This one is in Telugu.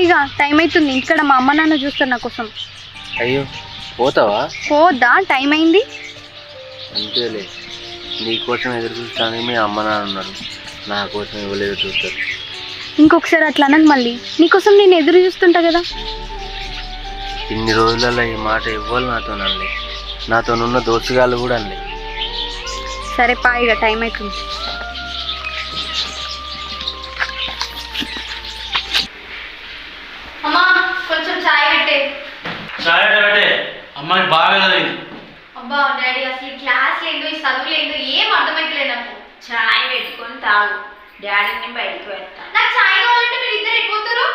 ఇక టైం అవుతుంది. ఇక్కడ మా అమ్మ నాన్న చూస్తారు నా కోసం. అయ్యో పోతావా? పోద్దా, టైం అయింది. అంతేలే, నీకోసం ఎదురు చూస్తాను. మీ అమ్మ నాన్న ఉన్నారు, నా కోసం ఇవ్వలేదు చూస్తారు. ఇంకొకసారి అట్లా అనకు మళ్ళీ. నీకోసం నేను ఎదురు చూస్తుంటా కదా. ఇన్ని రోజులలో ఈ మాట ఇవ్వాలి నాతో అనలే, నాతోనున్న దోస్తుగాళ్ళు కూడా అనలే. సరే పా, ఇక టైం అవుతుంది. అమ్మా కొంచెం చాయ్ పెట్టే. చాయ్ పెట్టే అమ్మాయి బాగా చదివింది. అబ్బా డాడీ, అసలు ఈ క్లాస్ ఏందో ఈ చదువులు ఏందో ఏం అర్థమైతలేదు నాకు. చాయ్ పెట్టుకొని తాగు, డాడీని బయటికి వెళ్తాను. నాకు చాయ్ కావాలంటే మీరు ఇద్దరు ఎక్కిపోతారు.